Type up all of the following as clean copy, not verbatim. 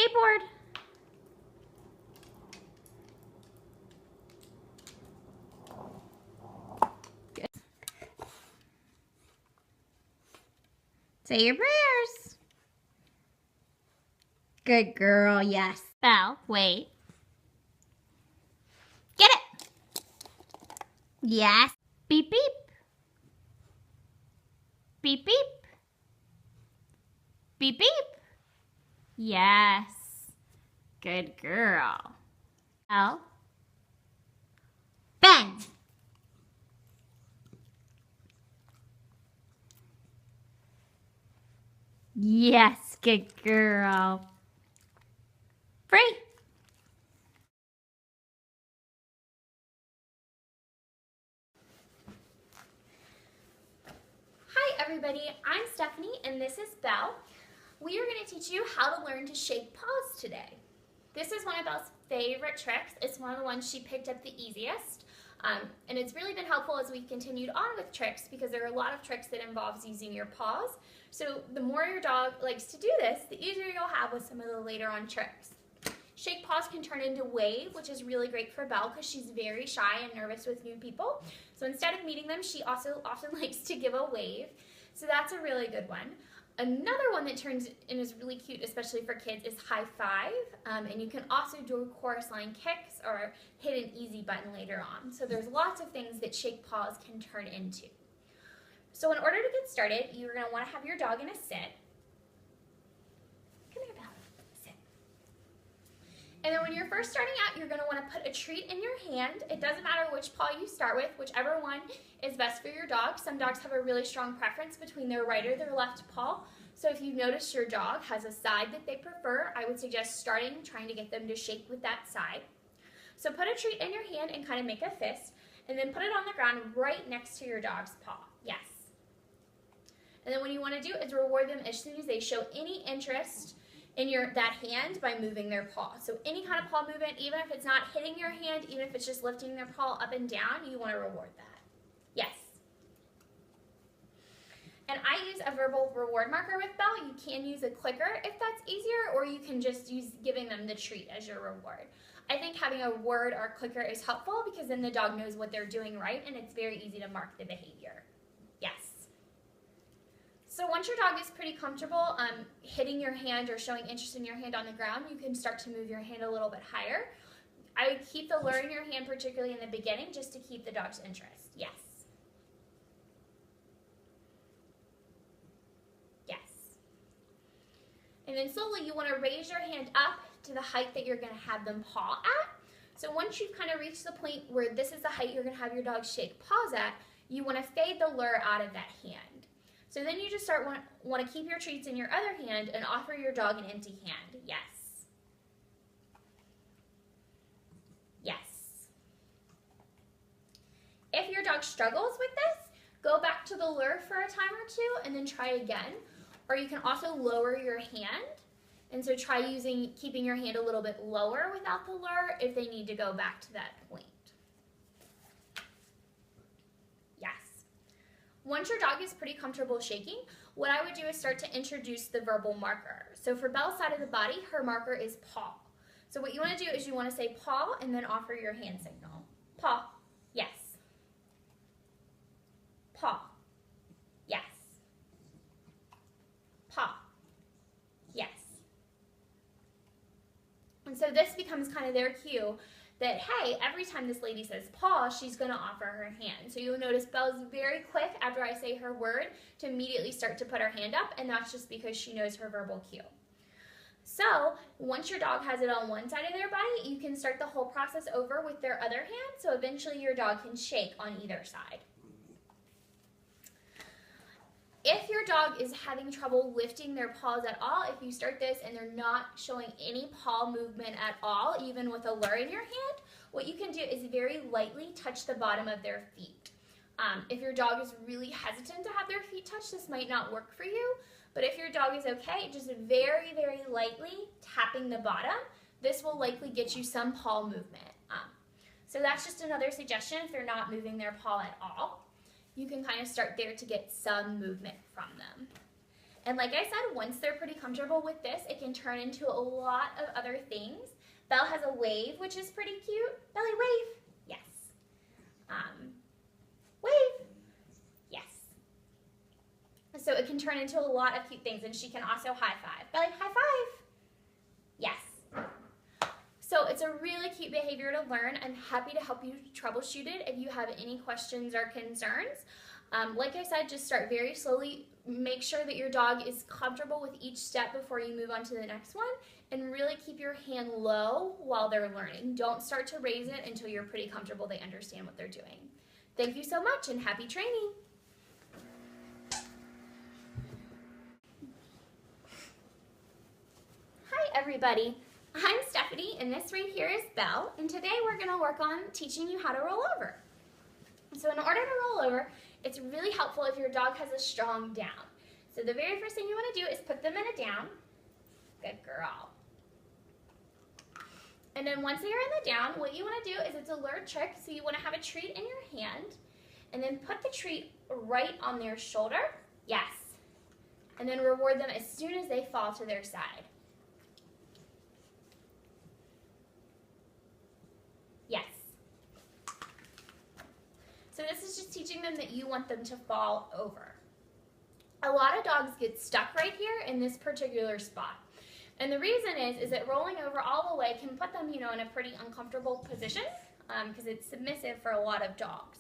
Skateboard. Good. Say your prayers. Good girl, yes. Belle, wait. Get it. Yes. Beep, beep. Beep, beep. Beep, beep. Yes. Good girl. Belle. Bang. Yes, good girl. Free. Hi everybody, I'm Stephanie and this is Belle. We are going to teach you how to learn to shake paws today. This is one of Belle's favorite tricks. It's one of the ones she picked up the easiest. And it's really been helpful as we've continued on with tricks because there are a lot of tricks that involves using your paws. So the more your dog likes to do this, the easier you'll have with some of the later on tricks. Shake paws can turn into wave, which is really great for Belle because she's very shy and nervous with new people. So instead of meeting them, she also often likes to give a wave. So that's a really good one. Another one that turns and is really cute, especially for kids, is high five. And you can also do chorus line kicks or hit an easy button later on. So there's lots of things that shake paws can turn into. So in order to get started, you're going to want to have your dog in a sit. Come here, Belle. Sit. And then when you're first starting out, you're going to want to put a treat in your hand. It doesn't matter which paw you start with, whichever one is best for your dog. Some dogs have a really strong preference between their right or their left paw. So if you notice your dog has a side that they prefer, I would suggest trying to get them to shake with that side. So put a treat in your hand and kind of make a fist, and then put it on the ground right next to your dog's paw. Yes. And then what you want to do is reward them as soon as they show any interest in that hand by moving their paw. So any kind of paw movement, even if it's not hitting your hand, even if it's just lifting their paw up and down, you want to reward that. Yes. And I use a verbal reward marker with Belle. You can use a clicker if that's easier, or you can just use giving them the treat as your reward. I think having a word or clicker is helpful because then the dog knows what they're doing right and it's very easy to mark the behavior. Yes. So once your dog is pretty comfortable hitting your hand or showing interest in your hand on the ground, you can start to move your hand a little bit higher. I would keep the lure in your hand, particularly in the beginning, just to keep the dog's interest. Yes. Yes. And then slowly you want to raise your hand up to the height that you're going to have them paw at. So once you've kind of reached the point where this is the height you're going to have your dog shake paws at, you want to fade the lure out of that hand. So then you just want to keep your treats in your other hand and offer your dog an empty hand. Yes. Yes. If your dog struggles with this, go back to the lure for a time or two and then try again. Or you can also lower your hand. And so try keeping your hand a little bit lower without the lure if they need to go back to that point. Once your dog is pretty comfortable shaking, what I would do is start to introduce the verbal marker. So for Belle's side of the body, her marker is paw. So what you want to do is you want to say paw and then offer your hand signal. Paw, yes. Paw, yes. Paw, yes. And so this becomes kind of their cue that, hey, every time this lady says paw, she's going to offer her hand. So you'll notice Belle's very quick after I say her word to immediately start to put her hand up, and that's just because she knows her verbal cue. So once your dog has it on one side of their body, you can start the whole process over with their other hand, so eventually your dog can shake on either side. If your dog is having trouble lifting their paws at all, if you start this and they're not showing any paw movement at all, even with a lure in your hand, what you can do is very lightly touch the bottom of their feet. If your dog is really hesitant to have their feet touched, this might not work for you. But if your dog is okay, just very, very lightly tapping the bottom, this will likely get you some paw movement. So that's just another suggestion if they're not moving their paw at all. You can kind of start there to get some movement from them. And like I said, once they're pretty comfortable with this, it can turn into a lot of other things. Belle has a wave, which is pretty cute. Belly, wave. Yes. Wave. Yes. So it can turn into a lot of cute things, and she can also high five. Belly, high five. Yes. So it's a really cute behavior to learn. I'm happy to help you troubleshoot it if you have any questions or concerns. Like I said, just start very slowly. Make sure that your dog is comfortable with each step before you move on to the next one, and really keep your hand low while they're learning. Don't start to raise it until you're pretty comfortable they understand what they're doing. Thank you so much, and happy training. Hi everybody, I'm Stephanie, and this right here is Belle, and today we're going to work on teaching you how to roll over. So in order to roll over, it's really helpful if your dog has a strong down. So the very first thing you want to do is put them in a down. Good girl. And then once they are in the down, what you want to do is it's a lured trick, so you want to have a treat in your hand, and then put the treat right on their shoulder. Yes. And then reward them as soon as they fall to their side. Yes. So this is just teaching them that you want them to fall over. A lot of dogs get stuck right here in this particular spot. And the reason is that rolling over all the way can put them, in a pretty uncomfortable position because it's submissive for a lot of dogs.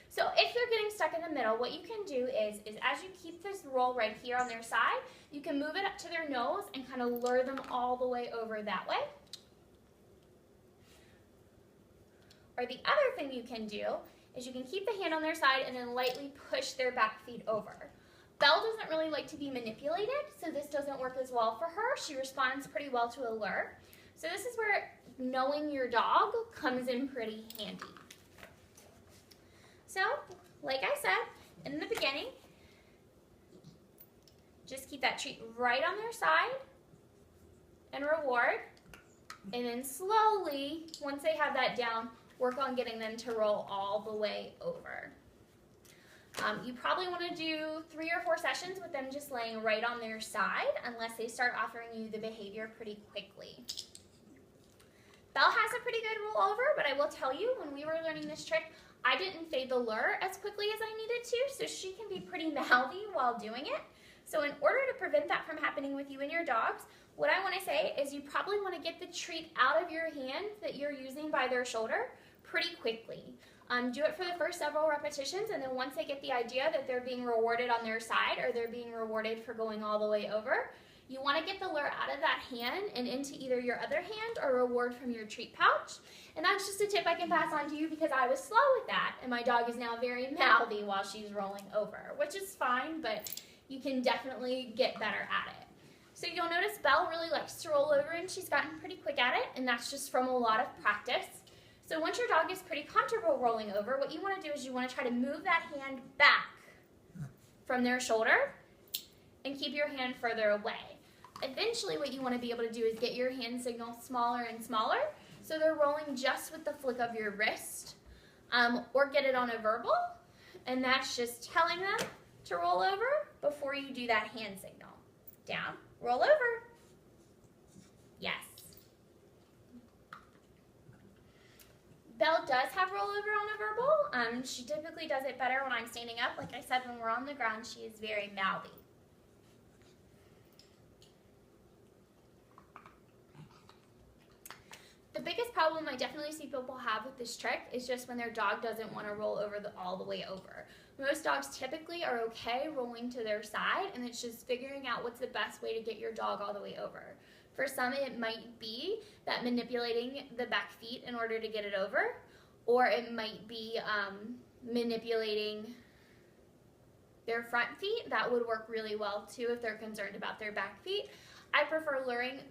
So if you're getting stuck in the middle, what you can do is as you keep this roll right here on their side, you can move it up to their nose and kind of lure them all the way over that way. Or the other thing you can do is you can keep the hand on their side and then lightly push their back feet over. Belle doesn't really like to be manipulated, so this doesn't work as well for her. She responds pretty well to a lure. So this is where knowing your dog comes in pretty handy. So, like I said in the beginning, just keep that treat right on their side and reward. And then slowly, once they have that down, work on getting them to roll all the way over. You probably want to do 3 or 4 sessions with them just laying right on their side unless they start offering you the behavior pretty quickly. Belle has a pretty good roll over, but I will tell you, when we were learning this trick, I didn't fade the lure as quickly as I needed to, so she can be pretty mouthy while doing it. So in order to prevent that from happening with you and your dogs, what I want to say is you probably want to get the treat out of your hand that you're using by their shoulder pretty quickly. Do it for the first several repetitions, and then once they get the idea that they're being rewarded on their side or they're being rewarded for going all the way over, you want to get the lure out of that hand and into either your other hand or reward from your treat pouch. And that's just a tip I can pass on to you because I was slow with that, and my dog is now very mouthy while she's rolling over, which is fine, but you can definitely get better at it. So you'll notice Belle really likes to roll over, and she's gotten pretty quick at it, and that's just from a lot of practice. So once your dog is pretty comfortable rolling over, what you want to do is you want to try to move that hand back from their shoulder and keep your hand further away. Eventually what you want to be able to do is get your hand signal smaller and smaller so they're rolling just with the flick of your wrist, or get it on a verbal, and that's just telling them to roll over before you do that hand signal. Down, roll over. Yes. Belle does have rollover on a verbal. She typically does it better when I'm standing up. Like I said, when we're on the ground, she is very mouthy. The biggest problem I definitely see people have with this trick is just when their dog doesn't want to roll over all the way over. Most dogs typically are okay rolling to their side, and it's just figuring out what's the best way to get your dog all the way over. For some, it might be that manipulating the back feet in order to get it over, or it might be manipulating their front feet. That would work really well too if they're concerned about their back feet. I prefer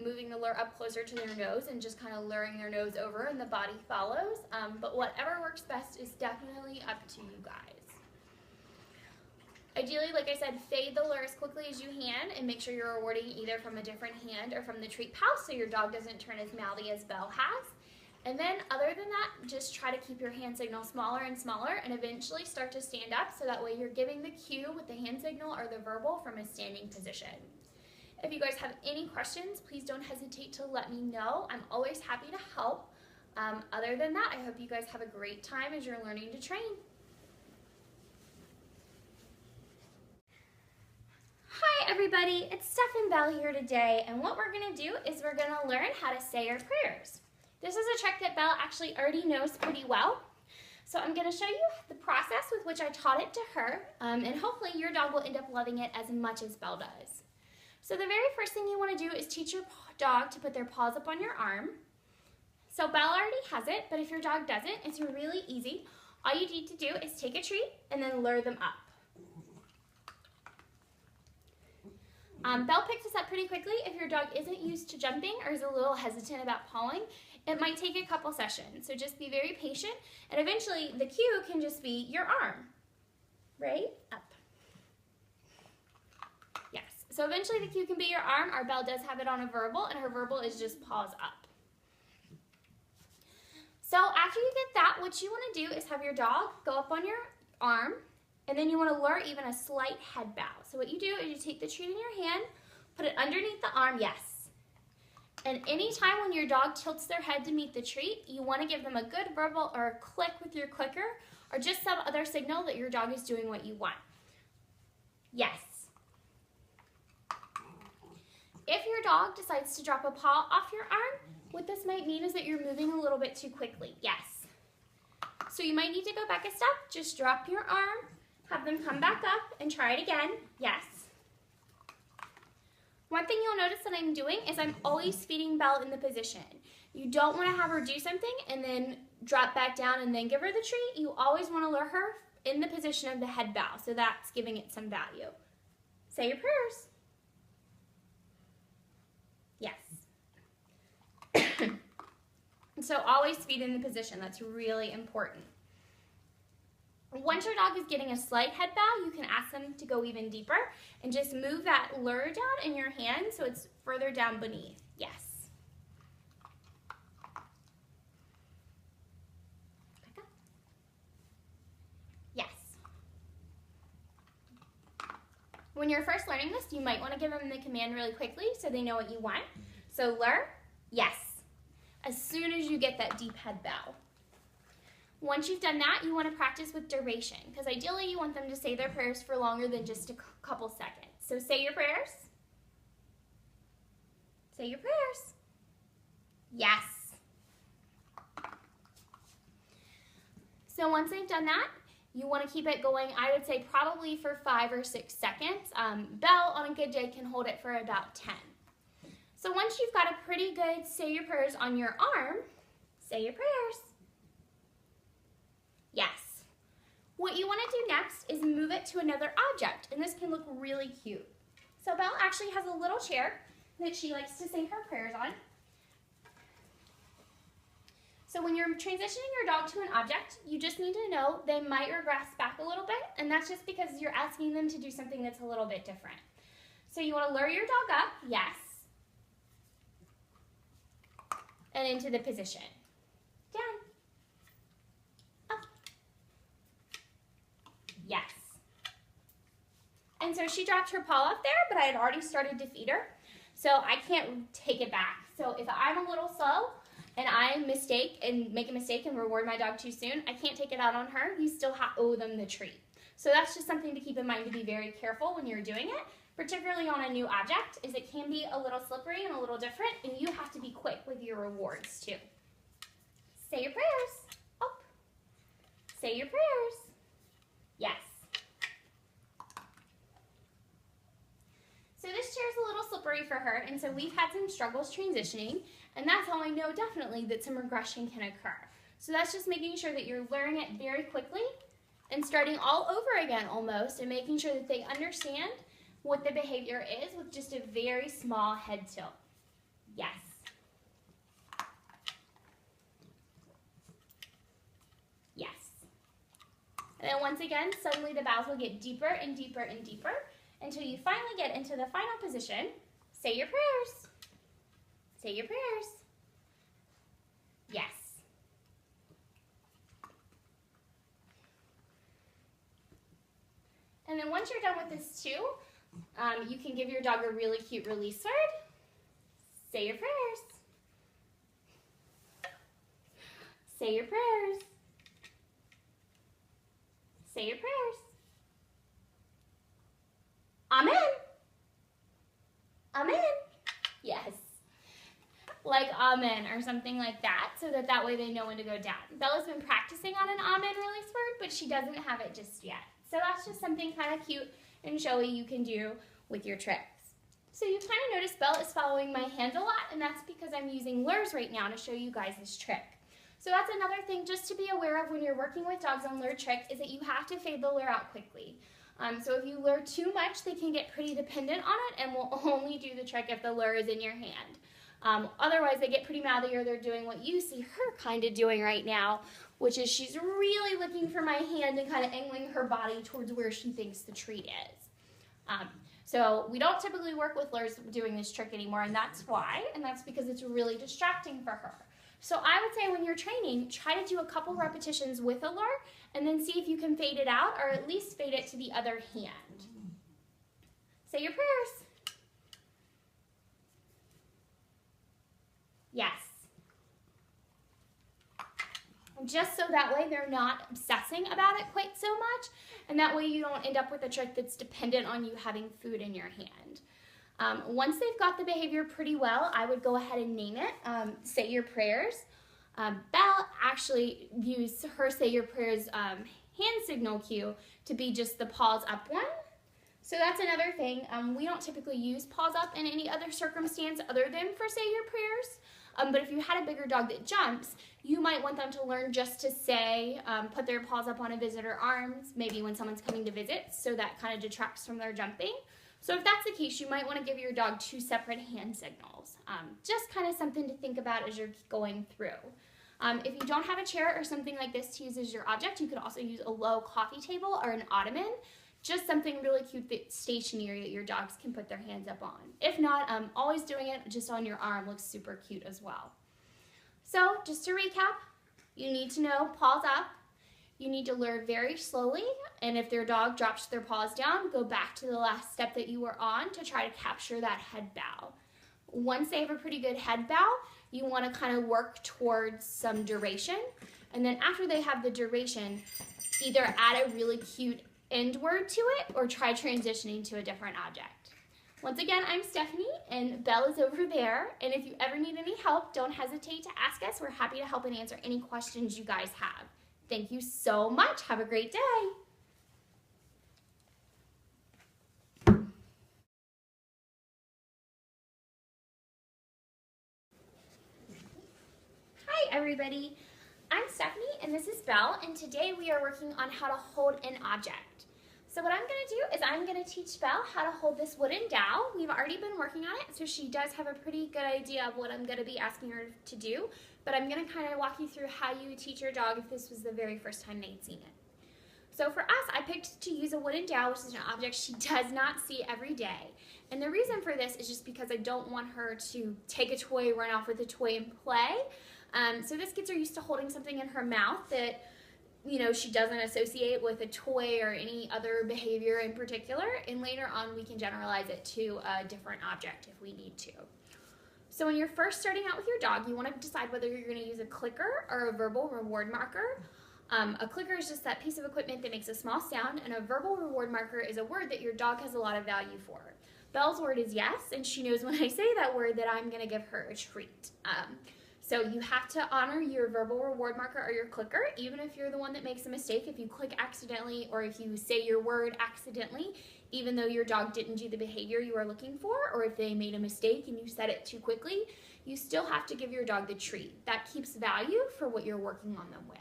moving the lure up closer to their nose and just kind of luring their nose over and the body follows, but whatever works best is definitely up to you guys. Ideally, like I said, fade the lure as quickly as you can and make sure you're rewarding either from a different hand or from the treat pouch so your dog doesn't turn as mouthy as Belle has. And then other than that, just try to keep your hand signal smaller and smaller and eventually start to stand up so that way you're giving the cue with the hand signal or the verbal from a standing position. If you guys have any questions, please don't hesitate to let me know. I'm always happy to help. Other than that, I hope you guys have a great time as you're learning to train. Hi everybody, it's Steph&Belle here today, and what we're going to do is we're going to learn how to say our prayers. This is a trick that Belle actually already knows pretty well. So I'm going to show you the process with which I taught it to her, and hopefully your dog will end up loving it as much as Belle does. So the very first thing you want to do is teach your dog to put their paws up on your arm. So Belle already has it, but if your dog doesn't, it's really easy. All you need to do is take a treat and then lure them up. Belle picks this up pretty quickly. If your dog isn't used to jumping or is a little hesitant about pawing, it might take a couple sessions. So just be very patient, and eventually the cue can just be your arm. Right? Up. Yes. So eventually the cue can be your arm. Our Belle does have it on a verbal, and her verbal is just paws up. So after you get that, what you want to do is have your dog go up on your arm, and then you want to lure even a slight head bow. So what you do is you take the treat in your hand, put it underneath the arm, yes. And anytime when your dog tilts their head to meet the treat, you want to give them a good verbal or a click with your clicker, or just some other signal that your dog is doing what you want. Yes. If your dog decides to drop a paw off your arm, what this might mean is that you're moving a little bit too quickly. Yes. So you might need to go back a step. Just drop your arm, have them come back up, and try it again. Yes. One thing you'll notice that I'm doing is I'm always feeding Belle in the position. You don't want to have her do something and then drop back down and then give her the treat. You always want to lure her in the position of the head bow, so that's giving it some value. Say your prayers. Yes. So always feed in the position. That's really important. Once your dog is getting a slight head bow, you can ask them to go even deeper and just move that lure down in your hand so it's further down beneath. Yes. Back up. Yes. When you're first learning this, you might want to give them the command really quickly so they know what you want. So lure, yes, as soon as you get that deep head bow. Once you've done that, you want to practice with duration, because ideally you want them to say their prayers for longer than just a couple seconds. So say your prayers. Say your prayers. Yes. So once they've done that, you want to keep it going, I would say probably for 5 or 6 seconds. Belle, on a good day, can hold it for about 10. So once you've got a pretty good say your prayers on your arm, say your prayers. Yes. What you want to do next is move it to another object, and this can look really cute. So Belle actually has a little chair that she likes to say her prayers on. So when you're transitioning your dog to an object, you just need to know they might regress back a little bit, and that's just because you're asking them to do something that's a little bit different. So you want to lure your dog up, yes, and into the position. Down. Up. Yes. And so she dropped her paw up there, but I had already started to feed her, so I can't take it back. So if I'm a little slow and I make a mistake and reward my dog too soon, I can't take it out on her. You still owe them the treat. So that's just something to keep in mind, to be very careful when you're doing it, particularly on a new object, is it can be a little slippery and a little different, and you have to be quick with your rewards too. Say your prayers. Up. Say your prayers. Yes. So this chair is a little slippery for her, and so we've had some struggles transitioning, and that's how I know definitely that some regression can occur. So that's just making sure that you're learning it very quickly and starting all over again almost, and making sure that they understand what the behavior is with just a very small head tilt. Yes. Yes. And then once again, suddenly the bows will get deeper and deeper and deeper until you finally get into the final position. Say your prayers. Say your prayers. Yes. And then once you're done with this too, you can give your dog a really cute release word. Say your prayers. Say your prayers. Say your prayers. Amen. Amen. Yes. Like amen or something like that, so that way they know when to go down. Bella's been practicing on an amen release word, but she doesn't have it just yet. So that's just something kind of cute and showy you can do with your tricks. So you kind of notice Belle is following my hand a lot, and that's because I'm using lures right now to show you guys this trick. So that's another thing just to be aware of when you're working with dogs on lure tricks, is that you have to fade the lure out quickly. So if you lure too much, they can get pretty dependent on it and will only do the trick if the lure is in your hand. Otherwise, they get pretty mad that they're doing what you see her kind of doing right now, which is she's really looking for my hand and kind of angling her body towards where she thinks the treat is. So we don't typically work with lures doing this trick anymore, and that's why, and that's because it's really distracting for her. So I would say when you're training, try to do a couple repetitions with a lure, and then see if you can fade it out, or at least fade it to the other hand. Say your prayers. Yes. Just so that way they're not obsessing about it quite so much, and that way you don't end up with a trick that's dependent on you having food in your hand. Once they've got the behavior pretty well, I would go ahead and name it. Say your prayers. Belle actually used her say your prayers hand signal cue to be just the paws up one. So that's another thing. We don't typically use paws up in any other circumstance other than for say your prayers. But if you had a bigger dog that jumps, you might want them to learn just to say, put their paws up on a visitor arms, maybe when someone's coming to visit, so that kind of detracts from their jumping. So if that's the case, you might want to give your dog 2 separate hand signals. Just kind of something to think about as you're going through. If you don't have a chair or something like this to use as your object, you could also use a low coffee table or an ottoman. Just something really cute that's stationary that your dogs can put their hands up on. If not, always doing it just on your arm looks super cute as well. So just to recap, you need to know paws up. You need to lure very slowly, and if their dog drops their paws down, go back to the last step that you were on to try to capture that head bow. Once they have a pretty good head bow, you want to kind of work towards some duration, and then after they have the duration, either add a really cute end word to it or try transitioning to a different object. Once again, I'm Stephanie, and Belle is over there, and if you ever need any help, don't hesitate to ask us. We're happy to help and answer any questions you guys have. Thank you so much. Have a great day. Hi, everybody. I'm Stephanie, and this is Belle, and today we are working on how to hold an object. So what I'm going to do is I'm going to teach Belle how to hold this wooden dowel. We've already been working on it, so she does have a pretty good idea of what I'm going to be asking her to do, but I'm going to kind of walk you through how you would teach your dog if this was the very first time they'd seen it. So for us, I picked to use a wooden dowel, which is an object she does not see every day. And the reason for this is just because I don't want her to take a toy, run off with a toy, and play. So this gets her used to holding something in her mouth that, you know, she doesn't associate with a toy or any other behavior in particular, and later on we can generalize it to a different object if we need to. So when you're first starting out with your dog, you want to decide whether you're going to use a clicker or a verbal reward marker. A clicker is just that piece of equipment that makes a small sound, and a verbal reward marker is a word that your dog has a lot of value for. Belle's word is yes, and she knows when I say that word that I'm going to give her a treat. So you have to honor your verbal reward marker or your clicker, even if you're the one that makes a mistake. If you click accidentally or if you say your word accidentally, even though your dog didn't do the behavior you were looking for, or if they made a mistake and you said it too quickly, you still have to give your dog the treat. That keeps value for what you're working on them with.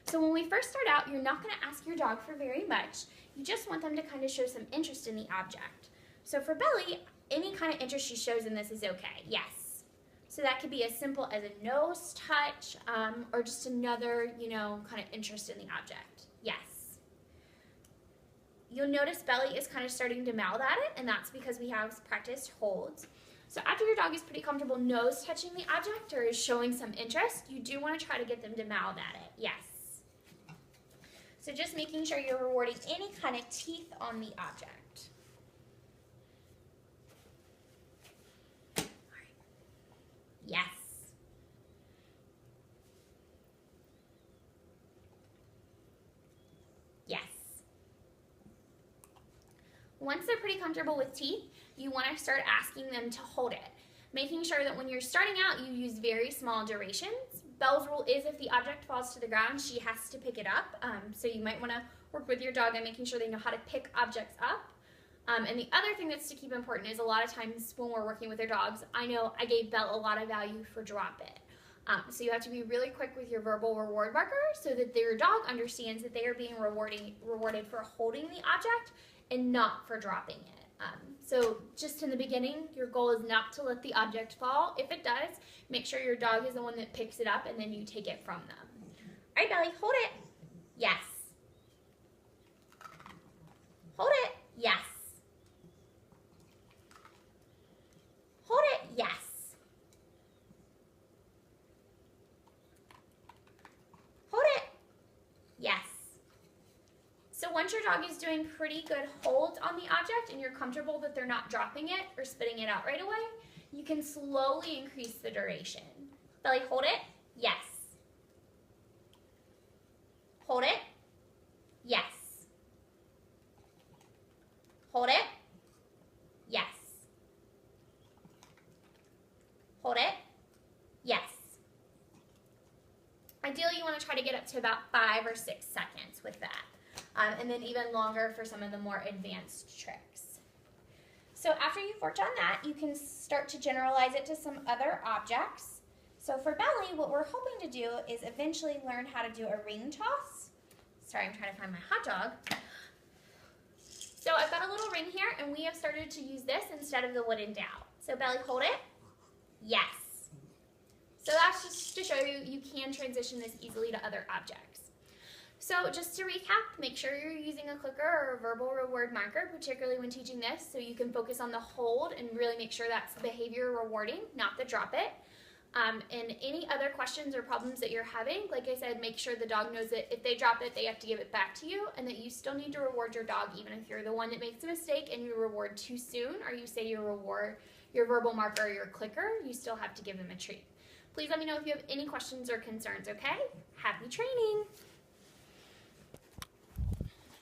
So when we first start out, you're not going to ask your dog for very much. You just want them to kind of show some interest in the object. So for Belly, any kind of interest she shows in this is okay, yes. So that could be as simple as a nose touch or just another, kind of interest in the object. Yes. You'll notice Belly is kind of starting to mouth at it, and that's because we have practiced holds. So after your dog is pretty comfortable nose touching the object or is showing some interest, you do want to try to get them to mouth at it. Yes. So just making sure you're rewarding any kind of teeth on the object. Yes. Yes. Once they're pretty comfortable with teeth, you want to start asking them to hold it. Making sure that when you're starting out, you use very small durations. Belle's rule is if the object falls to the ground, she has to pick it up. So you might want to work with your dog on making sure they know how to pick objects up. And the other thing that's to keep important is a lot of times when we're working with their dogs, I know I gave Belle a lot of value for drop it. So you have to be really quick with your verbal reward marker so that your dog understands that they are being rewarded for holding the object and not for dropping it. So just in the beginning, your goal is not to let the object fall. If it does, make sure your dog is the one that picks it up and then you take it from them. All right, Belly, hold it. Yes. Hold it. Yes. Hold it. Yes. Hold it. Yes. So once your dog is doing pretty good holds on the object and you're comfortable that they're not dropping it or spitting it out right away, you can slowly increase the duration. Belly, hold it. Yes. Hold it. Yes. Hold it. Yes. Hold it. Yes. Ideally, you want to try to get up to about 5 or 6 seconds with that. And then even longer for some of the more advanced tricks. So after you've worked on that, you can start to generalize it to some other objects. So for Belly, what we're hoping to do is eventually learn how to do a ring toss. Sorry, I'm trying to find my hot dog. So I've got a little ring here, and we have started to use this instead of the wooden dowel. So Belly, hold it. Yes. So that's just to show you, you can transition this easily to other objects. So just to recap, make sure you're using a clicker or a verbal reward marker, particularly when teaching this, so you can focus on the hold and really make sure that's the behavior rewarding, not the drop it. And any other questions or problems that you're having, like I said, make sure the dog knows that if they drop it, they have to give it back to you, and that you still need to reward your dog even if you're the one that makes a mistake and you reward too soon, or you say you reward your verbal marker or your clicker, you still have to give them a treat. Please let me know if you have any questions or concerns, okay? Happy training!